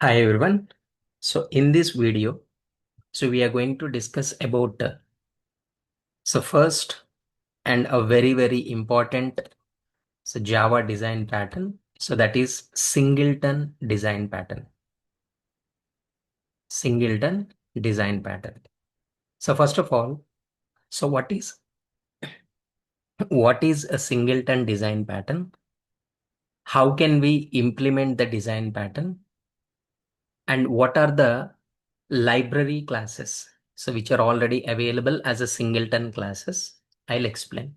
Hi everyone. So in this video, we are going to discuss about first and a very important Java design pattern. So that is Singleton design pattern. Singleton design pattern. So first of all, so what is a Singleton design pattern? How can we implement the design pattern? And what are the library classes? So which are already available as a Singleton classes? I'll explain.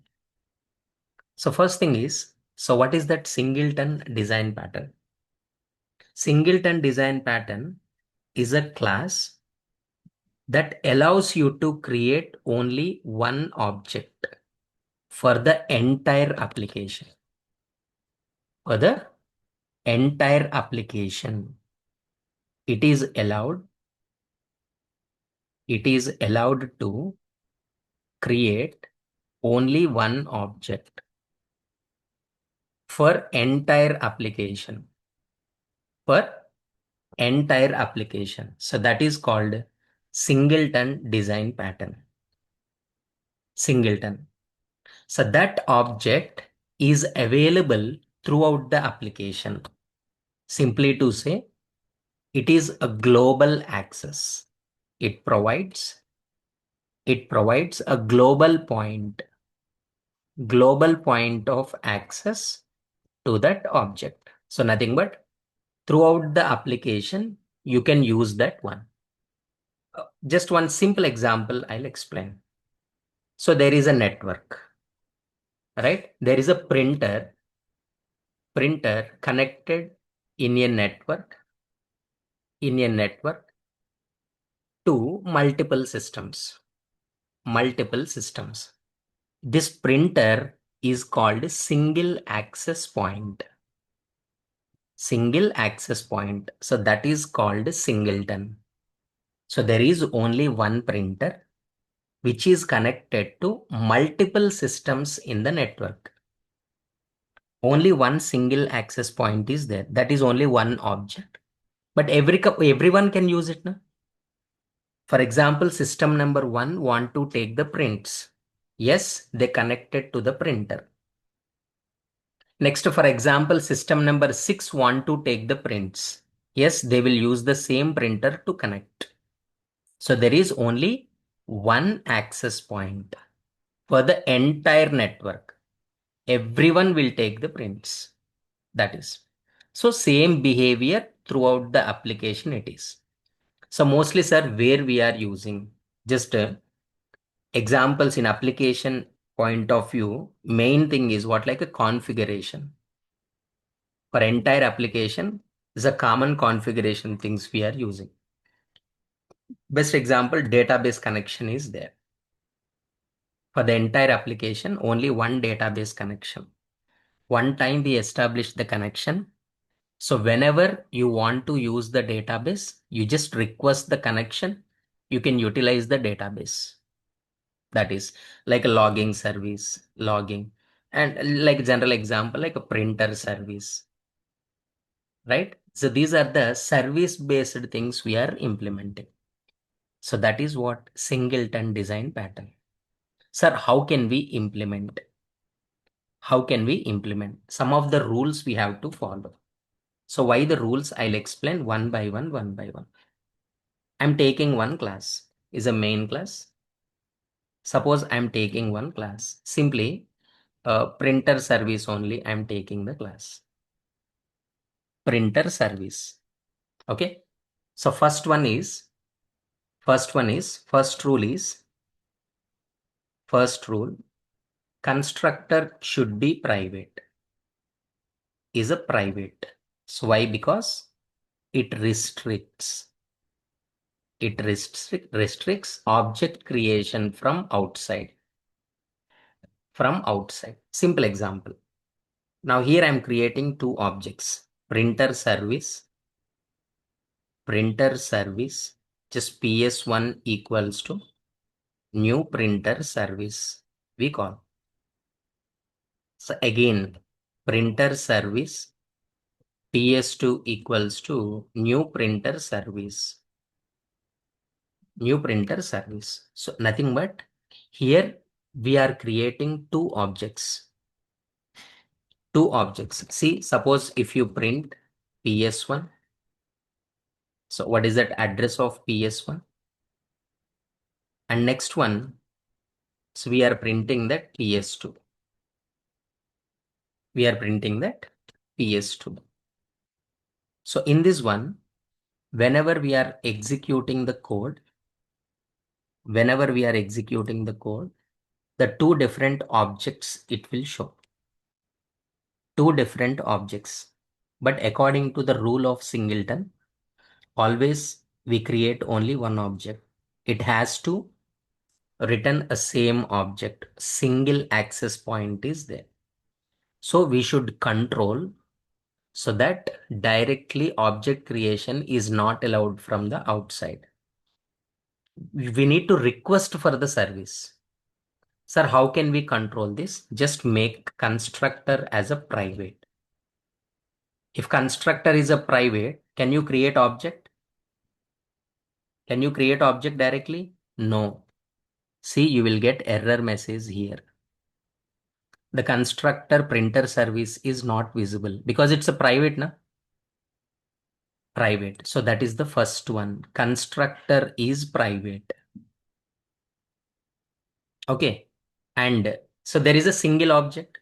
So first thing is, so what is that Singleton design pattern? Singleton design pattern is a class that allows you to create only one object for the entire application. For the entire application, it is allowed, to create only one object for entire application. For entire application. So that is called Singleton design pattern. Singleton. So that object is available throughout the application. Simply to say, it is a global access. It provides a global point of access to that object. So nothing but throughout the application, you can use that one. Just one simple example I'll explain. So there is a network, right? There is a printer connected in a network, to multiple systems. This printer is called single access point. So that is called singleton. So there is only one printer which is connected to multiple systems in the network. Only one single access point is there. That is only one object. But everyone can use it now. For example, system number 1 want to take the prints. Yes, they connected to the printer. Next, for example, system number 6 want to take the prints. Yes, they will use the same printer to connect. So there is only one access point for the entire network. Everyone will take the prints. That is. So same behavior throughout the application it is. So mostly, sir, where we are using just examples in application point of view, main thing is what, like a configuration. For entire application is a common configuration things we are using. Best example, database connection is there. For the entire application, only one database connection. One time we establish the connection. So whenever you want to use the database, you just request the connection. You can utilize the database. That is like a logging service, logging, and like general example, like a printer service, right? So these are the service-based things we are implementing. So that is what singleton design pattern. Sir, how can we implement? How can we implement? Some of the rules we have to follow. So why the rules? I'll explain one by one. I'm taking one class, is a main class. Suppose I'm taking one class, simply printer service only I'm taking the class. Printer service. Okay. So first rule is, first rule, constructor should be private, is a private. So why? Because it restricts object creation from outside. Simple example. Now here I'm creating two objects, printer service, just PS1 equals to new printer service we call. So again, printer service PS2 equals to new printer service. New printer service. So nothing but here we are creating two objects. Two objects. See, suppose if you print PS1. So what is that address of PS1? And next one, so we are printing that PS2. We are printing that PS2. So in this one, whenever we are executing the code, the two different objects it will show. Two different objects. But according to the rule of Singleton, always we create only one object. It has to return a same object. Single access point is there. So we should control so that directly object creation is not allowed from the outside. We need to request for the service. Sir, how can we control this? Just make constructor as a private. If constructor is a private, can you create object? Can you create object directly? No. See, you will get error message here. The constructor printer service is not visible because it's a private, na? Private. So that is the first one. Constructor is private. Okay. And so there is a single object.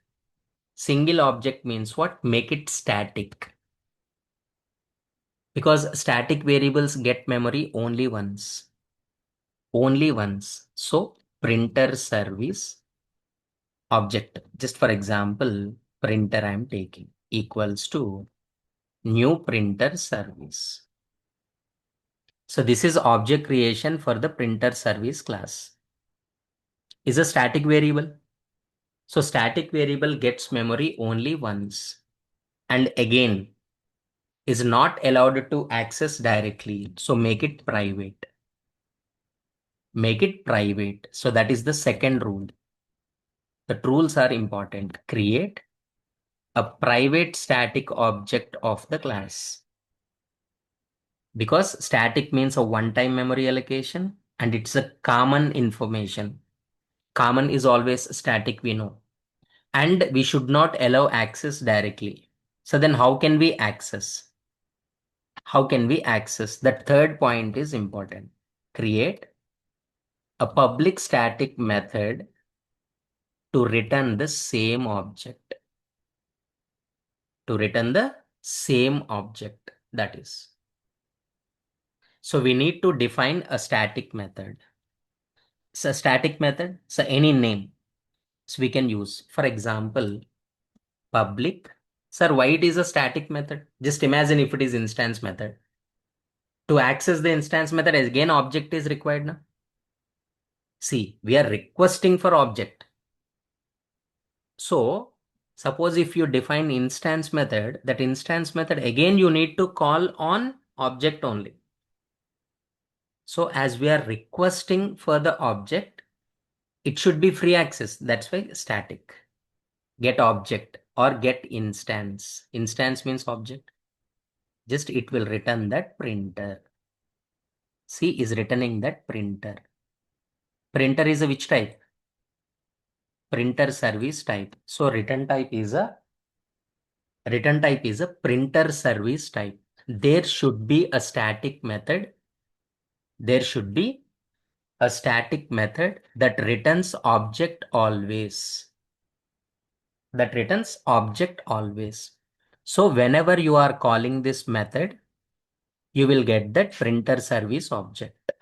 Single object means what? Make it static. Because static variables get memory only once. Only once. So printer service object. Just for example, printer I'm taking equals to new printer service. So this is object creation for the printer service class. Is a static variable. So static variable gets memory only once. And again, is not allowed to access directly. So make it private. Make it private. So that is the second rule. The rules are important. Create a private static object of the class. Because static means a one-time memory allocation and it's a common information. Common is always static, we know. And we should not allow access directly. So then how can we access? How can we access? The third point is important. Create a public static method to return the same object. To return the same object, that is. So we need to define a static method. So static method, so any name. So we can use, for example, public. Sir, why it is a static method? Just imagine if it is instance method. To access the instance method, again object is required now. See, we are requesting for object. So suppose if you define instance method, that instance method again you need to call on object only. So as we are requesting for the object, it should be free access. That's why static. Get object or get instance. Instance means object. Just it will return that printer. C is returning that printer. Printer is a which type? Printer service type. So return type is a printer service type. There should be a static method. There should be a static method that returns object always. That returns object always. So whenever you are calling this method, you will get that printer service object.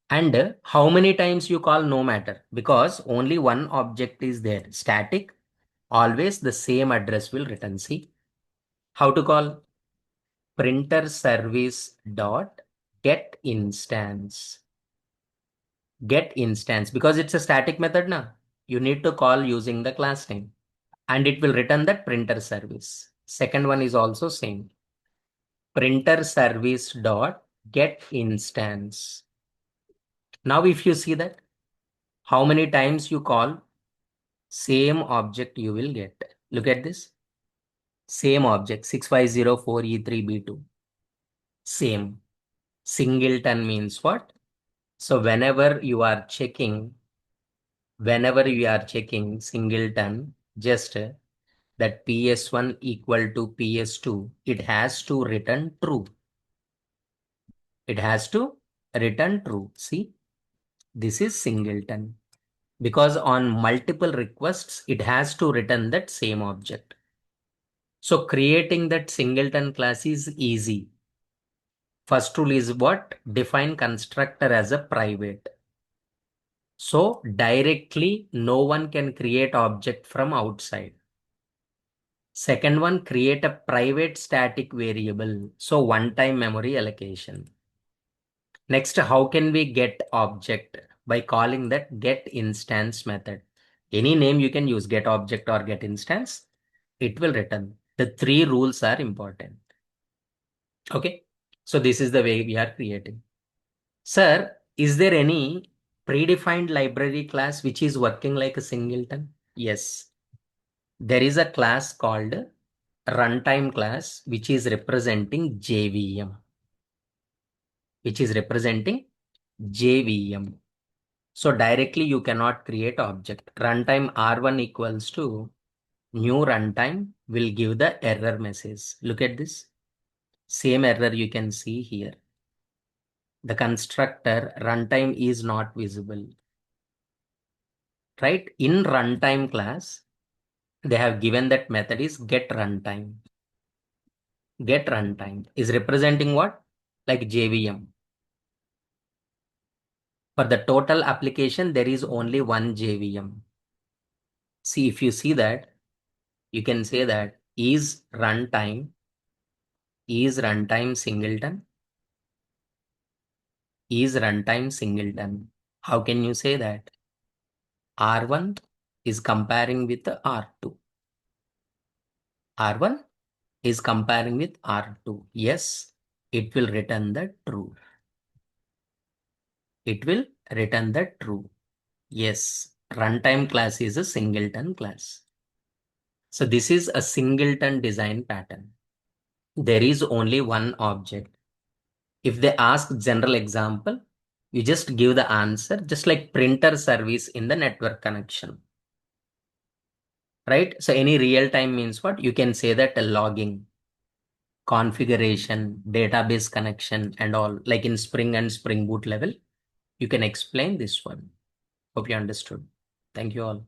And how many times you call no matter, because only one object is there. Static, always the same address will return. See how to call? Printer service dot get instance. Get instance, because it's a static method now. You need to call using the class name and it will return that printer service. Second one is also same. Printer service dot get instance. Now if you see that, how many times you call, same object you will get. Look at this. Same object, 6504E3B2. Same. Singleton means what? So whenever you are checking singleton, just that PS1 equal to PS2, it has to return true. It has to return true. See, this is singleton. Because on multiple requests, it has to return that same object. So creating that singleton class is easy. First rule is what? Define constructor as a private. So directly, no one can create object from outside. Second one, create a private static variable. So one-time memory allocation. Next, how can we get object? By calling that get instance method. Any name you can use, get object or get instance, it will return. The three rules are important. Okay. So this is the way we are creating. Sir, is there any predefined library class which is working like a singleton? Yes. There is a class called runtime class which is representing JVM. Which is representing JVM. So directly you cannot create object. Runtime R1 equals to new runtime will give the error message. Look at this. Same error you can see here. The constructor runtime is not visible. Right? In runtime class, they have given that method is get runtime. Get runtime is representing what? Like JVM. For the total application, there is only one JVM. See, if you see that, you can say that is runtime singleton, is runtime singleton. How can you say that? R1 is comparing with the R2. R1 is comparing with R2. Yes, it will return the true. It will return the true. Yes, runtime class is a singleton class. So this is a singleton design pattern. There is only one object. If they ask general example, you just give the answer, just like printer service in the network connection. Right? So any real time means what? You can say that logging, configuration, database connection, and all, like in Spring and Spring Boot level, you can explain this one. Hope you understood. Thank you all.